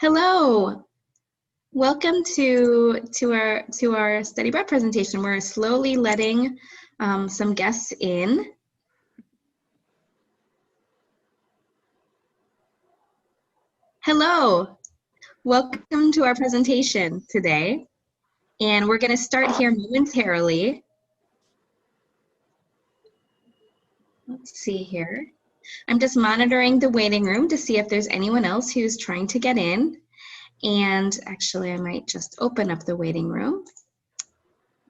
Hello. Welcome to our study abroad presentation. We're slowly letting some guests in. Hello. Welcome to our presentation today. And we're going to start here momentarily. Let's see here. I'm just monitoring the waiting room to see if there's anyone else who's trying to get in. And actually, I might just open up the waiting room.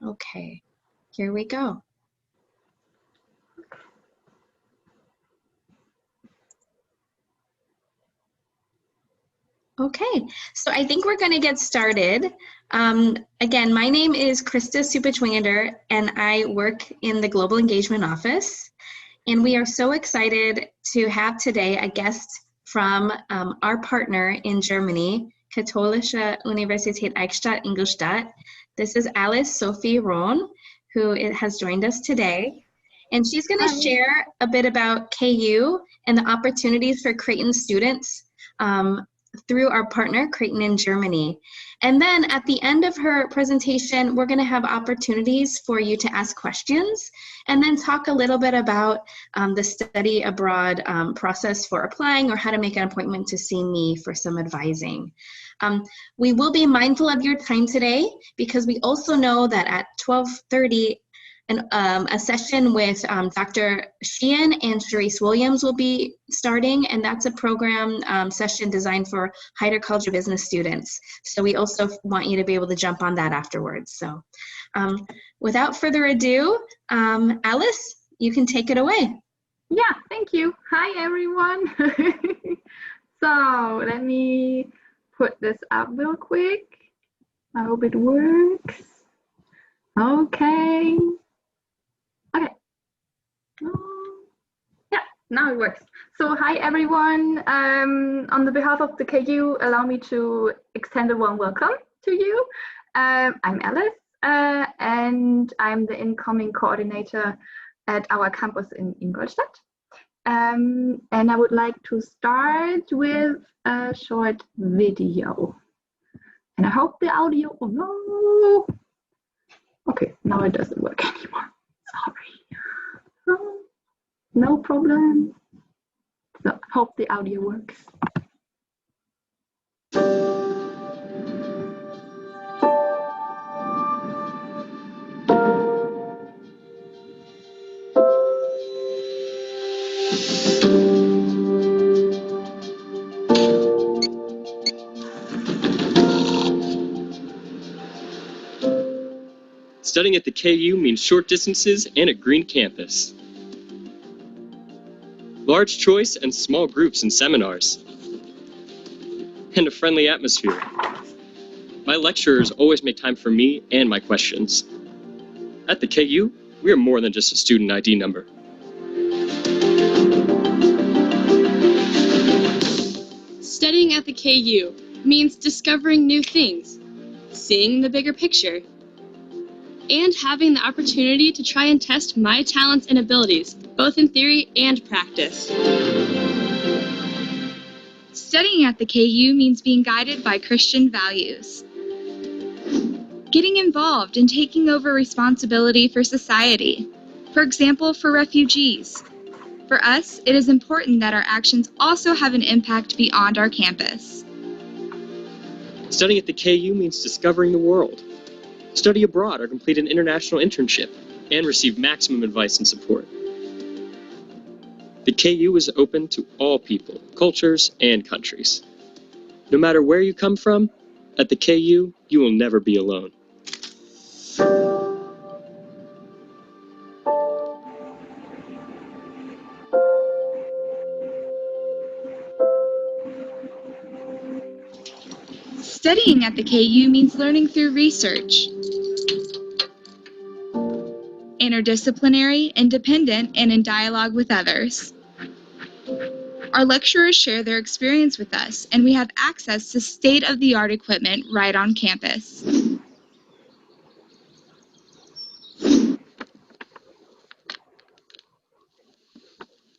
Okay, here we go. Okay, so I think we're going to get started. Again, my name is Krista Supachwinger, and I work in the Global Engagement Office. And we are so excited to have today a guest from our partner in Germany, Katholische Universität Eichstätt-Ingolstadt. This is Alice Sophie Rohn, who has joined us today. And she's going to share a bit about KU and the opportunities for Creighton students through our partner, Creighton in Germany. And then at the end of her presentation, we're going to have opportunities for you to ask questions and then talk a little bit about the study abroad process for applying or how to make an appointment to see me for some advising. We will be mindful of your time today because we also know that at 12:30, a session with Dr. Sheehan and Sharice Williams will be starting, and that's a program session designed for Heider College of Business students. So we also want you to be able to jump on that afterwards. So without further ado, Alice, you can take it away. Yeah, thank you. Hi, everyone. So let me put this up real quick. I hope it works. Okay. Yeah, now it works. So hi everyone. On the behalf of the KU, allow me to extend a warm welcome to you. I'm Alice, and I'm the incoming coordinator at our campus in Ingolstadt. And I would like to start with a short video. And I hope the audio, oh no. Okay, now it doesn't work anymore. Sorry. No problem. So hope the audio works. Studying at the KU means short distances and a green campus. Large choice and small groups and seminars. And a friendly atmosphere. My lecturers always make time for me and my questions. At the KU, we are more than just a student ID number. Studying at the KU means discovering new things, seeing the bigger picture, and having the opportunity to try and test my talents and abilities, both in theory and practice. Studying at the KU means being guided by Christian values. Getting involved and taking over responsibility for society, for example, for refugees. For us, it is important that our actions also have an impact beyond our campus. Studying at the KU means discovering the world. Study abroad or complete an international internship and receive maximum advice and support. The KU is open to all people, cultures, and countries. No matter where you come from, at the KU, you will never be alone. Studying at the KU means learning through research. Interdisciplinary, independent, and in dialogue with others. Our lecturers share their experience with us, and we have access to state-of-the-art equipment right on campus.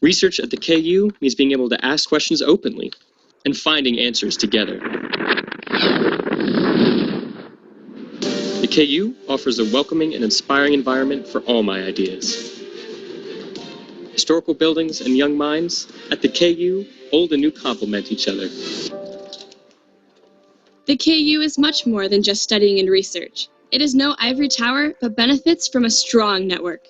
Research at the KU means being able to ask questions openly and finding answers together. The KU offers a welcoming and inspiring environment for all my ideas. Historical buildings and young minds, at the KU, old and new complement each other. The KU is much more than just studying and research. It is no ivory tower, but benefits from a strong network.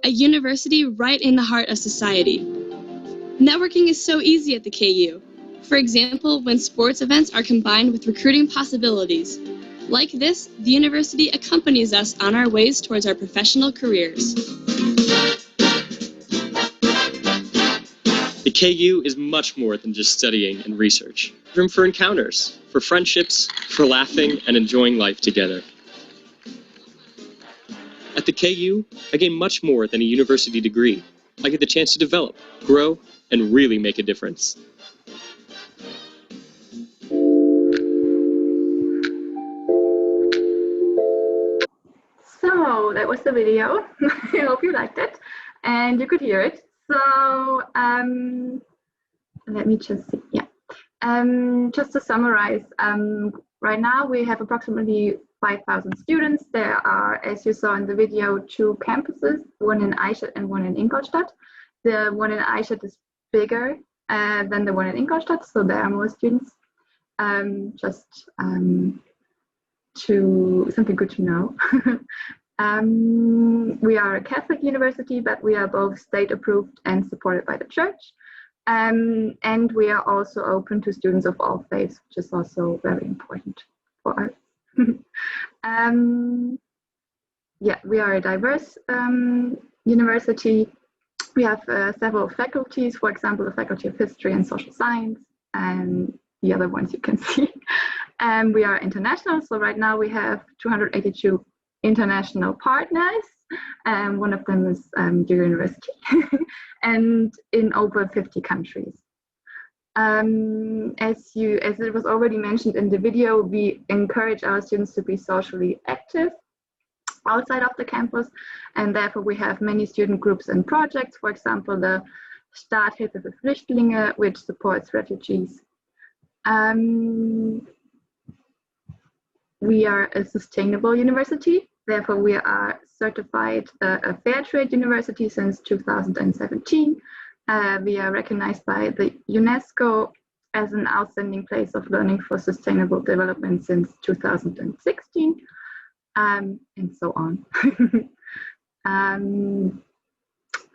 A university right in the heart of society. Networking is so easy at the KU. For example, when sports events are combined with recruiting possibilities. Like this, the university accompanies us on our ways towards our professional careers. The KU is much more than just studying and research. Room for encounters, for friendships, for laughing and enjoying life together. At the KU, I gain much more than a university degree. I get the chance to develop, grow, and really make a difference. So that was the video. I hope you liked it and you could hear it. So let me just see. Yeah. Just to summarize, right now we have approximately 5,000 students. There are, as you saw in the video, 2 campuses, one in Eichstätt and one in Ingolstadt. The one in Eichstätt is bigger than the one in Ingolstadt, so there are more students. Something good to know. We are a Catholic university, but we are both state approved and supported by the church. And we are also open to students of all faiths, which is also very important for us. Yeah, we are a diverse university. We have several faculties, for example, the Faculty of History and Social Science, and the other ones you can see. We are international, so right now we have 282 international partners. One of them is your university, and in over 50 countries. As it was already mentioned in the video, we encourage our students to be socially active outside of the campus, and therefore we have many student groups and projects. For example, the Starthilfe für Flüchtlinge, which supports refugees. We are a sustainable university, therefore we are certified a fair trade university since 2017. We are recognized by the UNESCO as an outstanding place of learning for sustainable development since 2016, and so on.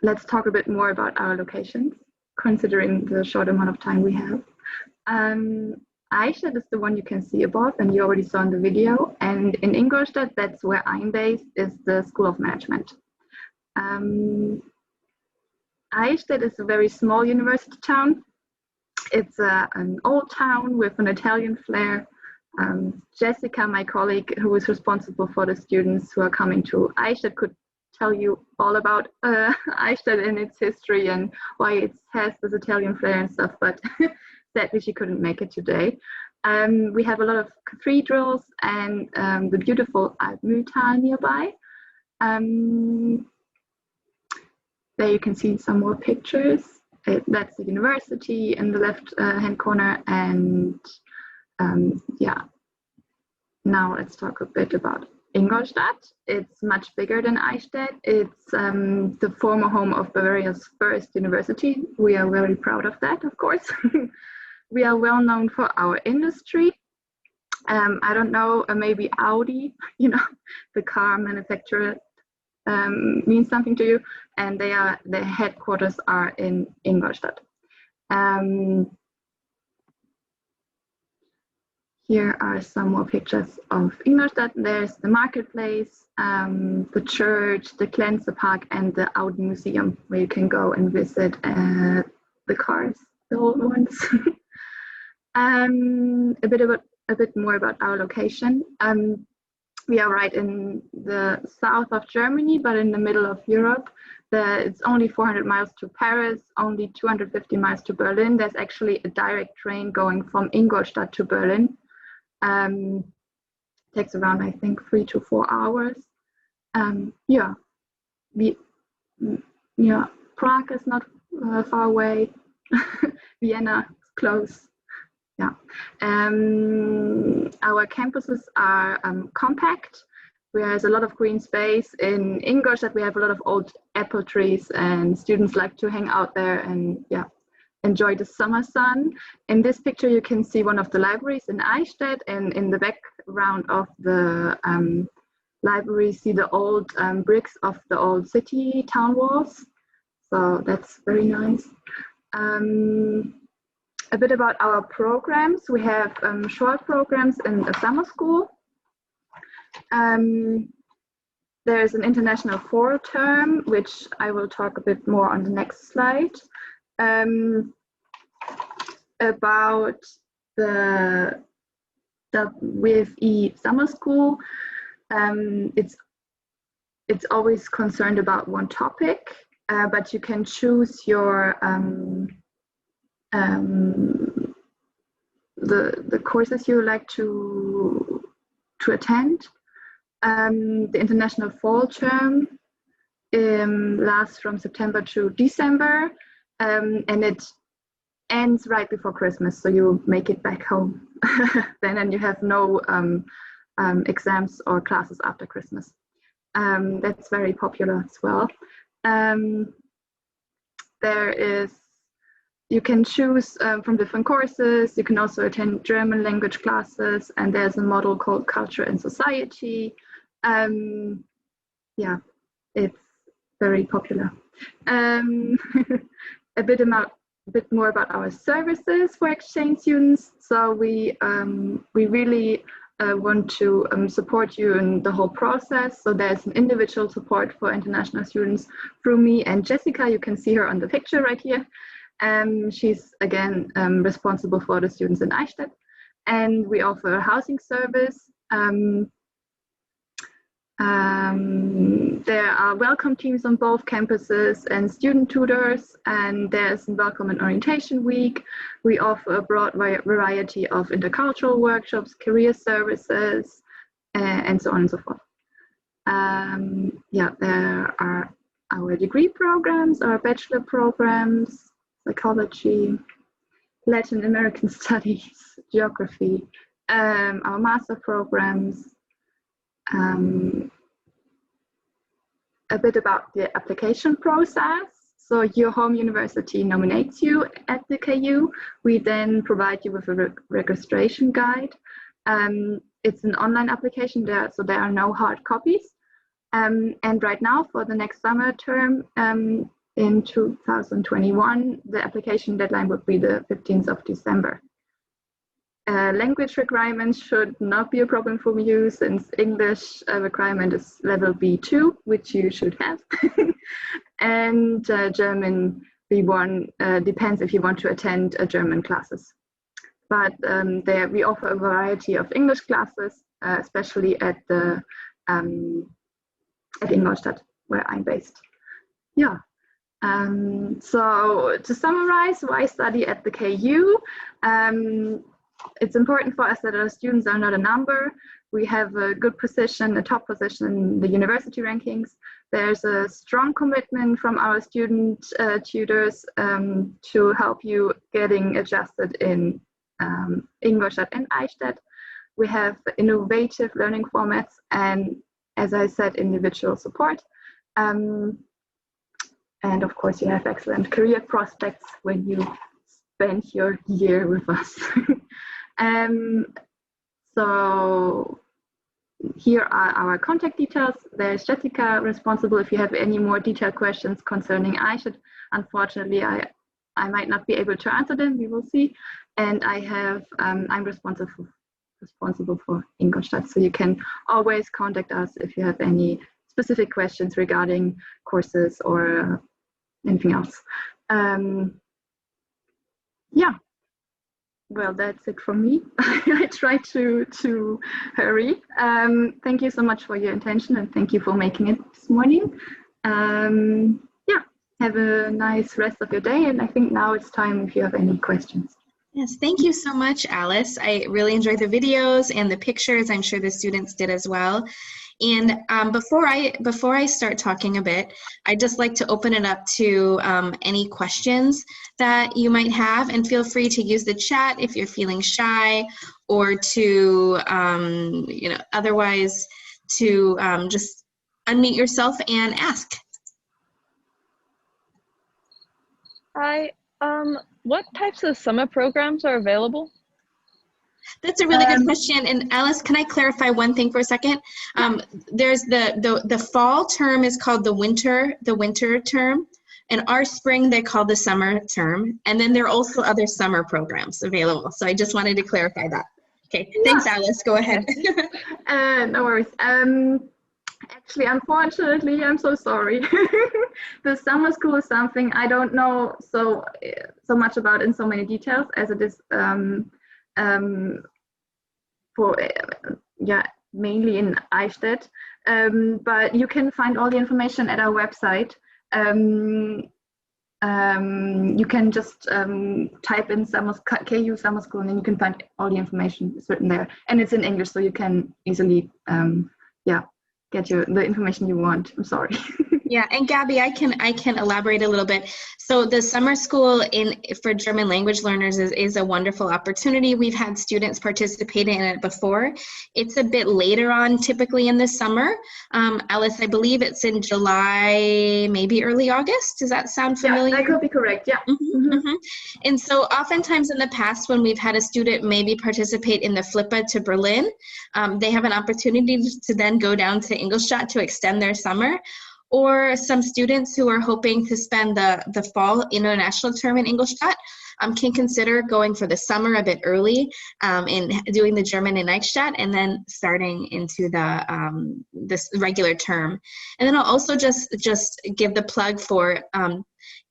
Let's talk a bit more about our locations, considering the short amount of time we have. Eichstätt is the one you can see above, and you already saw in the video. And in Ingolstadt, that's where I'm based, is the School of Management. Eichstätt is a very small university town. It's an old town with an Italian flair. Jessica, my colleague, who is responsible for the students who are coming to Eichstätt, could tell you all about Eichstätt and its history and why it has this Italian flair and stuff, but sadly she couldn't make it today. We have a lot of cathedrals and the beautiful Altmühltal nearby. There you can see some more pictures. That's the university in the left hand corner, and yeah. Now let's talk a bit about Ingolstadt. It's much bigger than Eichstätt. It's the former home of Bavaria's first university. We are very proud of that, of course. We are well known for our industry. I don't know, maybe Audi, you know, the car manufacturer, means something to you, and their headquarters are in Ingolstadt. Here are some more pictures of Ingolstadt. There's the marketplace, the church, the Glänze Park, and the Audi Museum, where you can go and visit the cars, the old ones. A bit more about our location. We are right in the south of Germany, but in the middle of Europe. It's only 400 miles to Paris, only 250 miles to Berlin. There's actually a direct train going from Ingolstadt to Berlin. Takes around, I think, 3 to 4 hours. Yeah, Prague is not far away. Vienna is close. Yeah. Our campuses are compact. There's a lot of green space. In Ingolstadt, we have a lot of old apple trees, and students like to hang out there and enjoy the summer sun. In this picture, you can see one of the libraries in Eichstätt, and in the background of the library, see the old bricks of the old city town walls. So that's very nice. A bit about our programs. We have short programs in the summer school. There's an international fall term, which I will talk a bit more on the next slide. About the WFE summer school, it's always concerned about one topic, but you can choose your the courses you would like to attend. The international fall term lasts from September to December, and it ends right before Christmas, so you make it back home then, and you have no exams or classes after Christmas. That's very popular as well. You can choose from different courses. You can also attend German language classes, and there's a model called Culture and Society. Yeah, it's very popular. A bit more about our services for exchange students. So we really want to support you in the whole process. So there's an individual support for international students through me and Jessica. You can see her on the picture right here. She's again responsible for the students in Eichstätt, and we offer a housing service. There are welcome teams on both campuses and student tutors, and there's a welcome and orientation week. We offer a broad variety of intercultural workshops, career services, and so on and so forth. Yeah, there are our degree programs, our bachelor programs, psychology, Latin American studies, geography, our master programs. A bit about the application process. So your home university nominates you at the KU. We then provide you with a registration guide. It's an online application, so there are no hard copies. And right now, for the next summer term, in 2021, the application deadline would be the 15th of December. Language requirements should not be a problem for you, since English requirement is level B2, which you should have. And German B1 depends if you want to attend German classes. But there we offer a variety of English classes, especially at the at Ingolstadt, where I'm based. Yeah. So to summarize, why study at the KU? It's important for us that our students are not a number. We have a good position, a top position in the university rankings. There's a strong commitment from our student tutors to help you getting adjusted in Ingolstadt and Eichstätt. We have innovative learning formats and, as I said, individual support. And of course, you have excellent career prospects when you spend your year with us. So here are our contact details. There's Jessica responsible if you have any more detailed questions concerning Eichstätt. Unfortunately, I might not be able to answer them, we will see. And I'm responsible for Ingolstadt. So you can always contact us if you have any specific questions regarding courses or anything else. Yeah. Well, that's it from me. I try to hurry. Thank you so much for your attention, and thank you for making it this morning. Yeah, have a nice rest of your day, and I think now it's time if you have any questions. Yes, thank you so much, Alice. I really enjoyed the videos and the pictures. I'm sure the students did as well. And before I start talking a bit, I'd just like to open it up to any questions that you might have, and feel free to use the chat if you're feeling shy, or to otherwise to just unmute yourself and ask. Hi. What types of summer programs are available? That's a really good question. And Alice, can I clarify one thing for a second? There's the fall term is called the winter term, and our spring they call the summer term. And then there are also other summer programs available. So I just wanted to clarify that. Okay, thanks, Alice. Go ahead. No worries. Actually, unfortunately, I'm so sorry. The summer school is something I don't know so much about in so many details, as it is mainly in Eichstätt. But you can find all the information at our website. You can just type in KU summer school, and then you can find all the information. It's written there, and it's in English, so you can easily get the information you want. I'm sorry. Yeah, and Gabby, I can elaborate a little bit. So the summer school for German language learners is a wonderful opportunity. We've had students participate in it before. It's a bit later on, typically in the summer. Alice, I believe it's in July, maybe early August. Does that sound familiar? Yeah, that could be correct. Yeah. Mm-hmm, mm-hmm. And so oftentimes in the past, when we've had a student maybe participate in the Flippa to Berlin, they have an opportunity to then go down to Ingolstadt to extend their summer. Or some students who are hoping to spend the fall international term in Ingolstadt can consider going for the summer a bit early and doing the German in Eichstätt, and then starting into this regular term. And then I'll also just give the plug for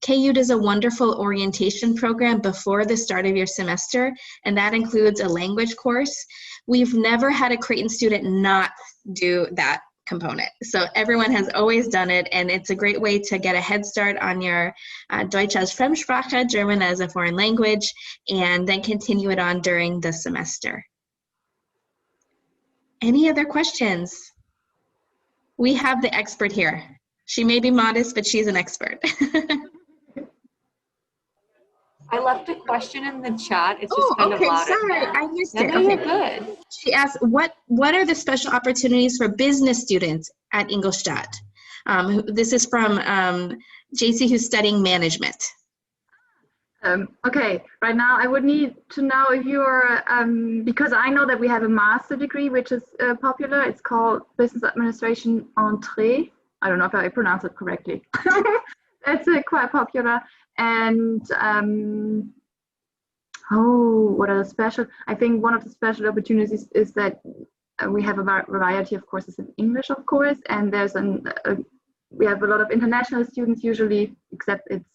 KU does a wonderful orientation program before the start of your semester, and that includes a language course. We've never had a Creighton student not do that component. So everyone has always done it, and it's a great way to get a head start on your Deutsch als Fremdsprache, German as a foreign language, and then continue it on during the semester. Any other questions? We have the expert here. She may be modest, but she's an expert. I left a question in the chat. It's just kind of loud. Sorry, I missed it. No, you're good. She asked, what are the special opportunities for business students at Ingolstadt? This is from JC, who's studying management. Okay, right now I would need to know if you're, because I know that we have a master degree, which is popular. It's called Business Administration Entrée. I don't know if I pronounce it correctly. It's quite popular. And what are the special? I think one of the special opportunities is that we have a variety of courses in English, of course, and there's we have a lot of international students usually, except it's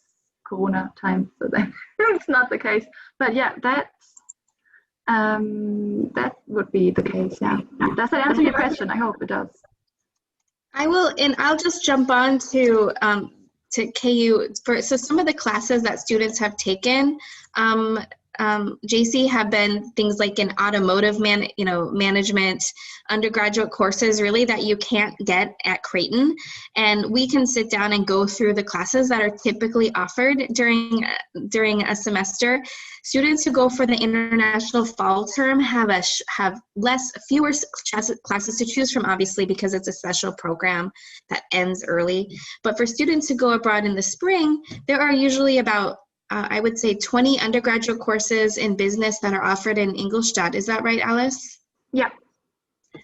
Corona time, so that it's not the case. But yeah, that would be the case. Yeah. Does that answer your question? I hope it does. I will, and I'll just jump on to KU so some of the classes that students have taken, JC, have been things like in automotive management, undergraduate courses really that you can't get at Creighton, and we can sit down and go through the classes that are typically offered during a semester. Students who go for the international fall term have fewer classes to choose from, obviously, because it's a special program that ends early. But for students who go abroad in the spring, there are usually about I would say 20 undergraduate courses in business that are offered in Ingolstadt. Is that right, Alice? Yeah.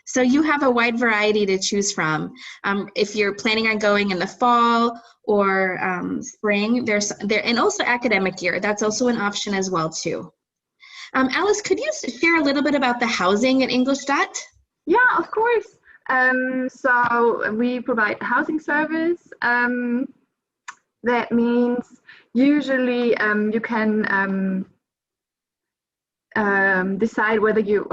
So you have a wide variety to choose from. If you're planning on going in the fall or spring, and also academic year, that's also an option as well too. Alice, could you share a little bit about the housing at Ingolstadt? Yeah, of course. So we provide housing service. That means usually you can decide whether you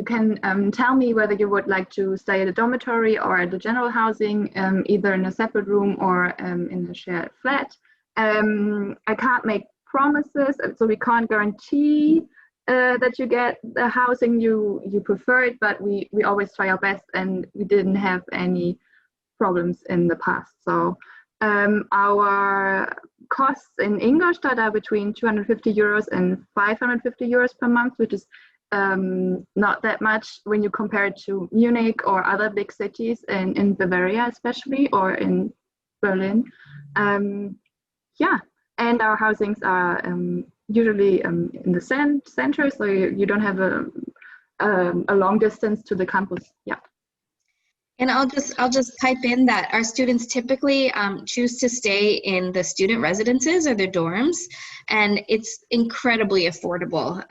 can tell me whether you would like to stay at a dormitory or at the general housing, either in a separate room or in a shared flat. I can't make promises, so we can't guarantee that you get the housing you preferred, but we always try our best, and we didn't have any problems in the past. So our costs in Ingolstadt are between 250 euros and 550 euros per month, which is not that much when you compare it to Munich or other big cities in Bavaria especially, or in Berlin. Yeah, and our housings are usually in the center, so you don't have a long distance to the campus. Yeah. And I'll just pipe in that our students typically choose to stay in the student residences or their dorms, and it's incredibly affordable.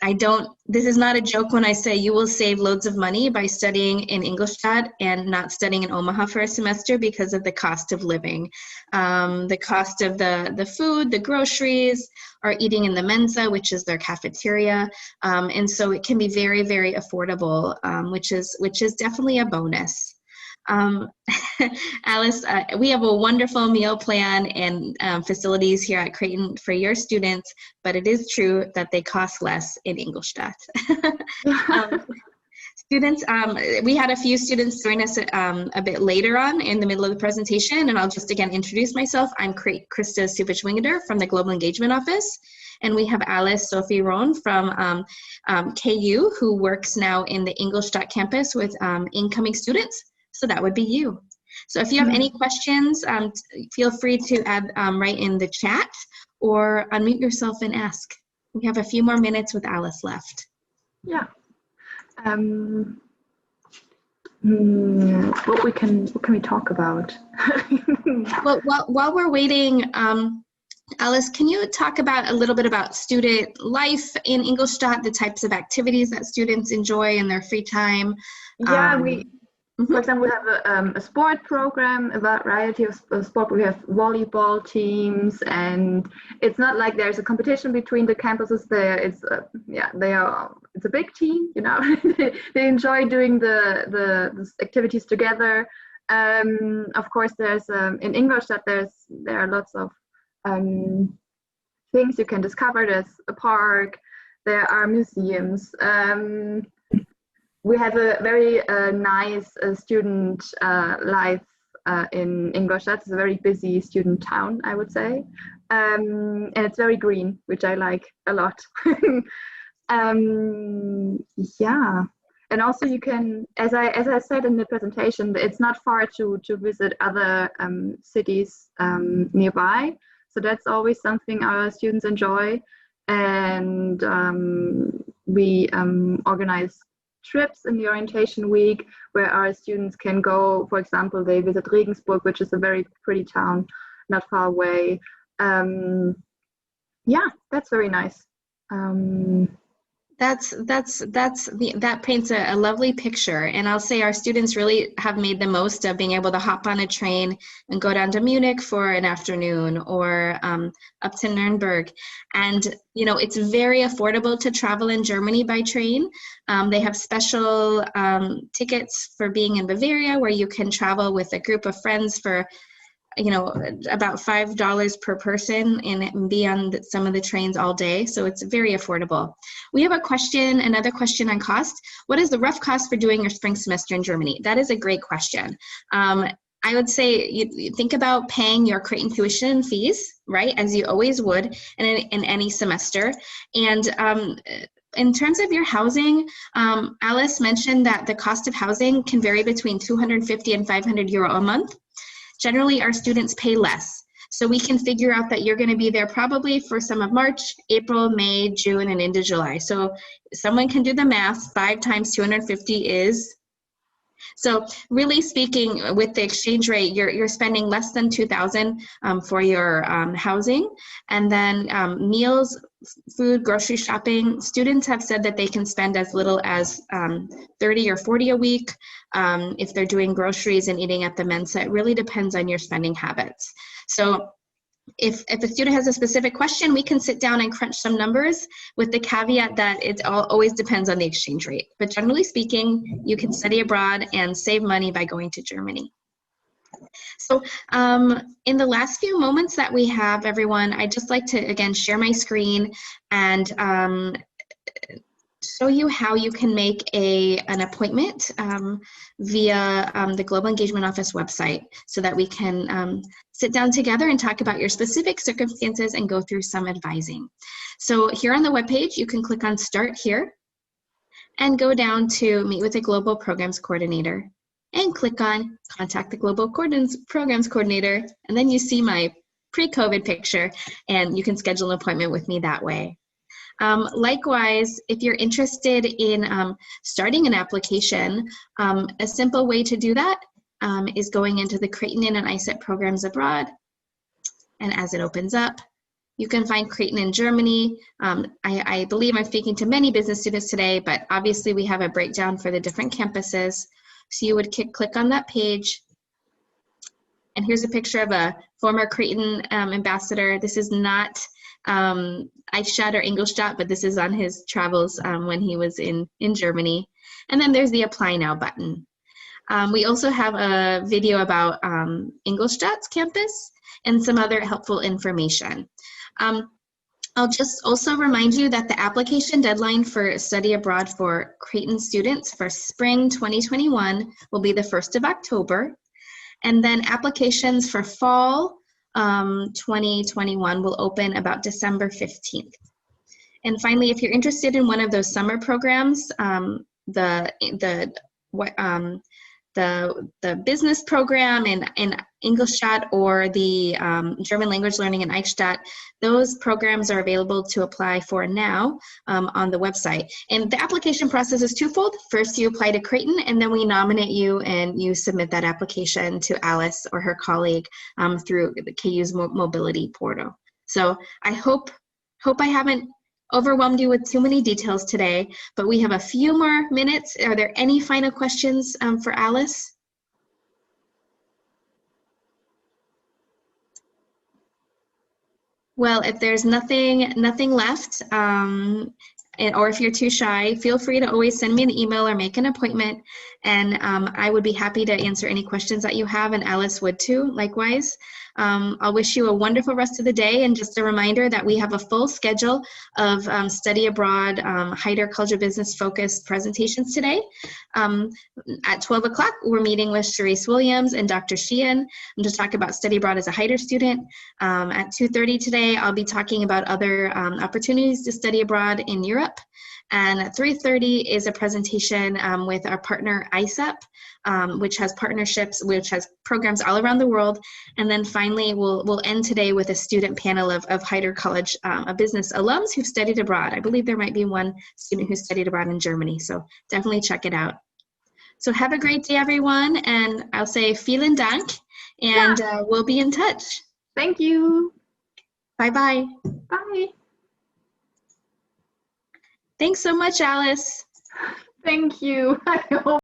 I don't, this is not a joke when I say you will save loads of money by studying in Ingolstadt and not studying in Omaha for a semester because of the cost of living. The cost of the food, the groceries, or eating in the Mensa, which is their cafeteria. And so it can be very, very affordable, which is definitely a bonus. Alice, we have a wonderful meal plan and facilities here at Creighton for your students, but it is true that they cost less in Ingolstadt. Students, we had a few students join us a bit later on in the middle of the presentation, and I'll just again introduce myself. I'm Krista Supich-Wingeder from the Global Engagement Office, and we have Alice Sophie Rohn from KU, who works now in the Ingolstadt campus with incoming students. So that would be you. So if you have any questions, feel free to add right in the chat or unmute yourself and ask. We have a few more minutes with Alice left. Yeah. What can we talk about? Well, while we're waiting, Alice, can you talk about a little bit about student life in Ingolstadt, the types of activities that students enjoy in their free time? Yeah, for example, we have a sport program, a variety of sport. We have volleyball teams, and it's not like there's a competition between the campuses. There, it's it's a big team. You know, they enjoy doing the activities together. Of course, there's in Ingolstadt there are lots of things you can discover. There's a park. There are museums. We have a very nice student life in Ingolstadt. It's a very busy student town, I would say. And it's very green, which I like a lot. Yeah. And also you can, as I said in the presentation, it's not far to visit other cities nearby. So that's always something our students enjoy. And we organize trips in the orientation week where our students can go. For example, they visit Regensburg, which is a very pretty town not far away. Yeah, that's very nice. That paints a lovely picture, and I'll say our students really have made the most of being able to hop on a train and go down to Munich for an afternoon, or up to Nuremberg. And you know, it's very affordable to travel in Germany by train. They have special tickets for being in Bavaria, where you can travel with a group of friends for, you know, about $5 per person and be on some of the trains all day. So it's very affordable. We have another question on cost. What is the rough cost for doing your spring semester in Germany? That is a great question. I would say you think about paying your Creighton tuition fees, right, as you always would in any semester. And in terms of your housing, Alice mentioned that the cost of housing can vary between 250 and 500 euro a month. Generally, our students pay less. So we can figure out that you're going to be there probably for some of March, April, May, June, and into July. So someone can do the math. 5 times 250 is. So really speaking, with the exchange rate, you're spending less than 2,000 for your housing. And then meals, food, grocery shopping, students have said that they can spend as little as 30 or 40 a week if they're doing groceries and eating at the Mensa. It really depends on your spending habits. So if a student has a specific question, we can sit down and crunch some numbers, with the caveat that it always depends on the exchange rate. But generally speaking, you can study abroad and save money by going to Germany. So in the last few moments that we have, everyone, I'd just like to, again, share my screen and show you how you can make an appointment via the Global Engagement Office website so that we can sit down together and talk about your specific circumstances and go through some advising. So here on the webpage, you can click on Start Here and go down to Meet with a Global Programs Coordinator and click on Contact the Global Programs Coordinator, and then you see my pre-COVID picture and you can schedule an appointment with me that way. Likewise, if you're interested in starting an application, a simple way to do that is going into the Creighton and ISET programs abroad. And as it opens up, you can find Creighton in Germany. I believe I'm speaking to many business students today, but obviously we have a breakdown for the different campuses. So you would click on that page. And here's a picture of a former Creighton ambassador. This is not Eichstatt or Ingolstadt, but this is on his travels when he was in Germany. And then there's the Apply Now button. We also have a video about Ingolstadt's campus and some other helpful information. I'll just also remind you that the application deadline for study abroad for Creighton students for spring 2021 will be the 1st of October. And then applications for fall 2021 will open about December 15th. And finally, if you're interested in one of those summer programs, the business program in Ingolstadt or the German language learning in Eichstatt, those programs are available to apply for now on the website. And the application process is twofold. First, you apply to Creighton, and then we nominate you and you submit that application to Alice or her colleague through the KU's mobility portal. So I hope I haven't overwhelmed you with too many details today, but we have a few more minutes. Are there any final questions for Alice? Well, if there's nothing left, or if you're too shy, feel free to always send me an email or make an appointment, and I would be happy to answer any questions that you have, and Alice would too, likewise. I'll wish you a wonderful rest of the day, and just a reminder that we have a full schedule of study abroad, Heider Culture Business focused presentations today. At 12 o'clock, we're meeting with Sharice Williams and Dr. Sheehan to talk about study abroad as a Heider student. At 2:30 today, I'll be talking about other opportunities to study abroad in Europe. And at 3:30 is a presentation with our partner ISEP, which has programs all around the world. And then finally, we'll end today with a student panel of Heider College of Business alums who've studied abroad. I believe there might be one student who studied abroad in Germany, so definitely check it out. So have a great day, everyone, and I'll say vielen Dank, and we'll be in touch. Thank you. Bye-bye. Bye. Thanks so much, Alice. Thank you. I hope